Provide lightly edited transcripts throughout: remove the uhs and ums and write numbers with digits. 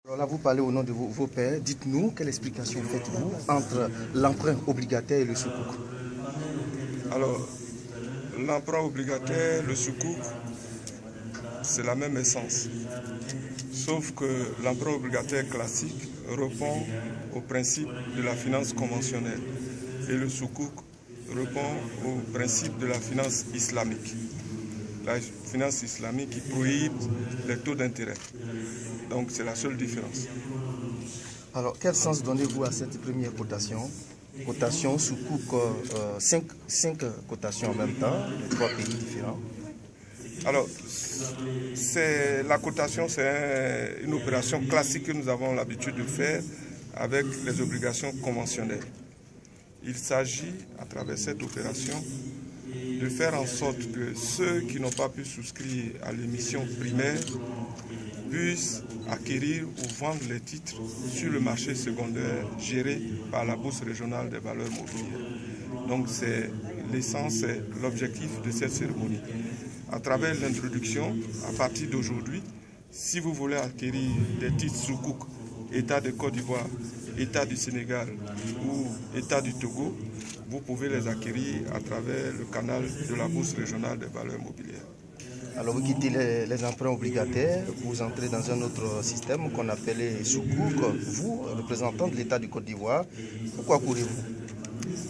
Alors là, vous parlez au nom de vos pairs. Dites-nous, quelle explication faites-vous entre l'emprunt obligataire et le sukuk? Alors, l'emprunt obligataire, le sukuk, c'est la même essence. Sauf que l'emprunt obligataire classique répond au principe de la finance conventionnelle et le sukuk répond au principe de la finance islamique. La finance islamique qui prohibe les taux d'intérêt. Donc c'est la seule différence. Alors, quel sens donnez-vous à cette première cotation? Cotation sukuk, 5 cotations en même temps, de 3 pays différents. Alors, la cotation, c'est une opération classique que nous avons l'habitude de faire avec les obligations conventionnelles. Il s'agit, à travers cette opération, de faire en sorte que ceux qui n'ont pas pu souscrire à l'émission primaire puissent acquérir ou vendre les titres sur le marché secondaire géré par la Bourse régionale des valeurs mobilières. Donc c'est l'essence, c'est l'objectif de cette cérémonie. À travers l'introduction, à partir d'aujourd'hui, si vous voulez acquérir des titres sukuk, État de Côte d'Ivoire, État du Sénégal ou État du Togo, vous pouvez les acquérir à travers le canal de la Bourse régionale des valeurs mobilières. Alors vous quittez les emprunts obligataires, vous entrez dans un autre système qu'on appelait sukuk. Vous, représentant de l'État du Côte d'Ivoire, pourquoi courez-vous?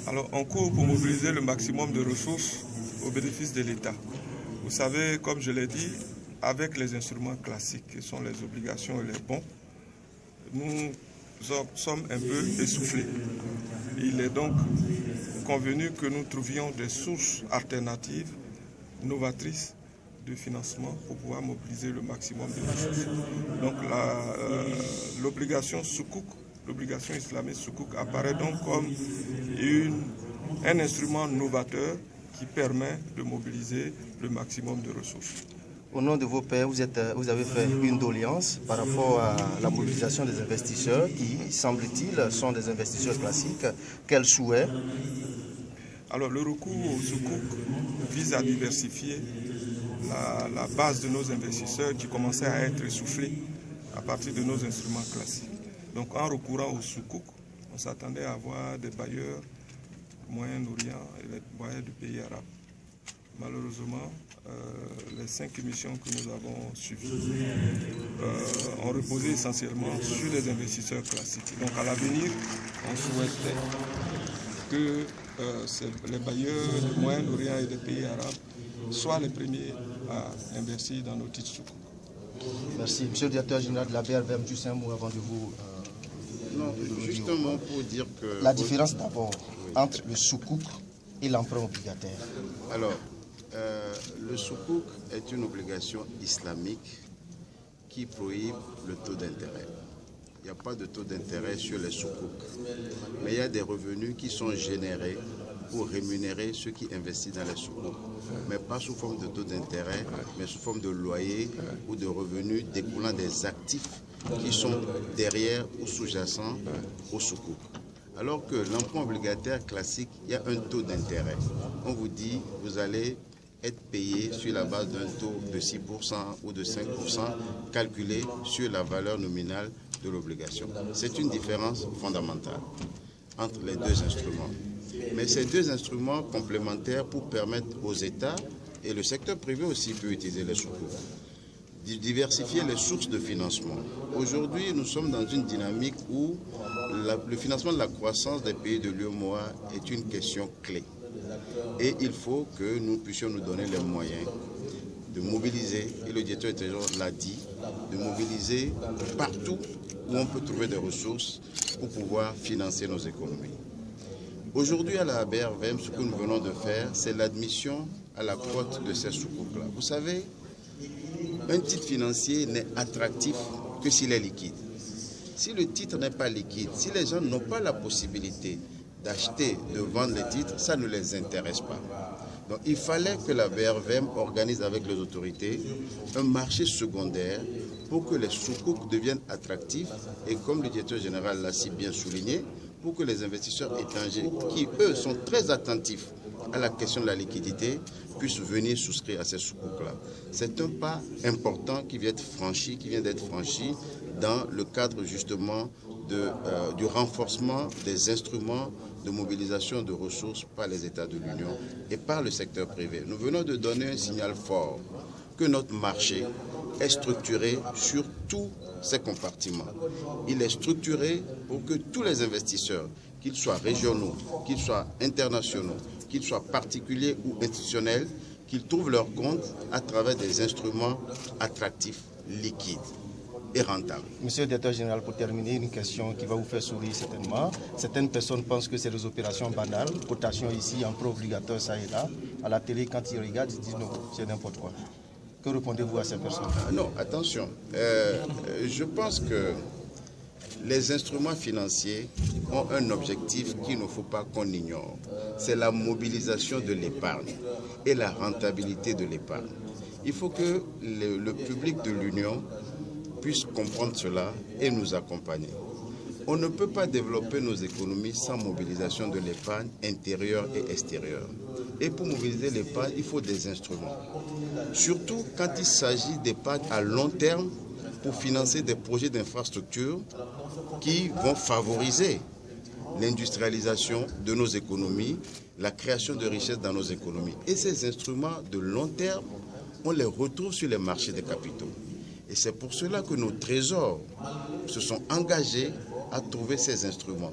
Alors on court pour mobiliser le maximum de ressources au bénéfice de l'État. Vous savez, comme je l'ai dit, avec les instruments classiques qui sont les obligations et les bons, nous sommes un peu essoufflés. Il est donc convenu que nous trouvions des sources alternatives, novatrices de financement pour pouvoir mobiliser le maximum de ressources. Donc l'obligation sukuk, l'obligation islamique sukuk apparaît donc comme un instrument novateur qui permet de mobiliser le maximum de ressources. Au nom de vos pairs, vous avez fait une doléance par rapport à la mobilisation des investisseurs qui, semble-t-il, sont des investisseurs classiques. Quel souhait? Alors le recours au sukuk vise à diversifier la base de nos investisseurs qui commençaient à être essoufflés à partir de nos instruments classiques. Donc en recourant au sukuk, on s'attendait à avoir des bailleurs du Moyen-Orient et des bailleurs du pays arabe. Malheureusement, les 5 émissions que nous avons suivies ont reposé essentiellement sur les investisseurs classiques. Donc à l'avenir, on souhaitait que les bailleurs du Moyen-Orient et des pays arabes soient les premiers à investir dans nos titres sukuk. Merci. Monsieur le directeur général de la BRVM, juste un mot avant de vous... Non, juste un mot pour dire que... La différence d'abord entre le sukuk et l'emprunt obligataire. Alors, le sukuk est une obligation islamique qui prohibe le taux d'intérêt. Il n'y a pas de taux d'intérêt sur les sukuk. Mais il y a des revenus qui sont générés pour rémunérer ceux qui investissent dans les sukuk. Mais pas sous forme de taux d'intérêt, mais sous forme de loyer ou de revenus découlant des actifs qui sont derrière ou sous-jacents au sukuk. Alors que l'emprunt obligataire classique, il y a un taux d'intérêt. On vous dit, vous allez être payé sur la base d'un taux de 6% ou de 5% calculé sur la valeur nominale de l'obligation. C'est une différence fondamentale entre les deux instruments. Mais ces deux instruments complémentaires pour permettre aux États, et le secteur privé aussi peut utiliser les sukuk, de diversifier les sources de financement. Aujourd'hui, nous sommes dans une dynamique où le financement de la croissance des pays de l'UEMOA est une question clé. Et il faut que nous puissions nous donner les moyens de mobiliser, et le directeur intérieur l'a dit, de mobiliser partout où on peut trouver des ressources pour pouvoir financer nos économies. Aujourd'hui, à la BRVM, ce que nous venons de faire, c'est l'admission à la cote de ces sukuk-là. Vous savez, un titre financier n'est attractif que s'il est liquide. Si le titre n'est pas liquide, si les gens n'ont pas la possibilité d'acheter, de vendre les titres, ça ne les intéresse pas. Donc il fallait que la BRVM organise avec les autorités un marché secondaire pour que les sukuk deviennent attractifs et comme le directeur général l'a si bien souligné, pour que les investisseurs étrangers qui, eux, sont très attentifs à la question de la liquidité, puissent venir souscrire à ces sukuk-là. C'est un pas important qui vient d'être franchi dans le cadre justement du renforcement des instruments de mobilisation de ressources par les États de l'Union et par le secteur privé. Nous venons de donner un signal fort que notre marché est structuré sur tous ces compartiments. Il est structuré pour que tous les investisseurs, qu'ils soient régionaux, qu'ils soient internationaux, qu'ils soient particuliers ou institutionnels, qu'ils trouvent leur compte à travers des instruments attractifs, liquides et rentables. Monsieur le directeur général, pour terminer, une question qui va vous faire sourire certainement. Certaines personnes pensent que c'est des opérations banales, cotation ici, emprunt obligatoire, ça et là. À la télé, quand ils regardent, ils disent non, c'est n'importe quoi. Que répondez-vous à ces personnes? Non, attention. Je pense que les instruments financiers ont un objectif qu'il ne faut pas qu'on ignore. C'est la mobilisation de l'épargne et la rentabilité de l'épargne. Il faut que le public de l'Union puisse comprendre cela et nous accompagner. On ne peut pas développer nos économies sans mobilisation de l'épargne intérieure et extérieure. Et pour mobiliser l'épargne, il faut des instruments. Surtout quand il s'agit d'épargne à long terme pour financer des projets d'infrastructure qui vont favoriser l'industrialisation de nos économies, la création de richesses dans nos économies. Et ces instruments de long terme, on les retrouve sur les marchés des capitaux. Et c'est pour cela que nos trésors se sont engagés à trouver ces instruments.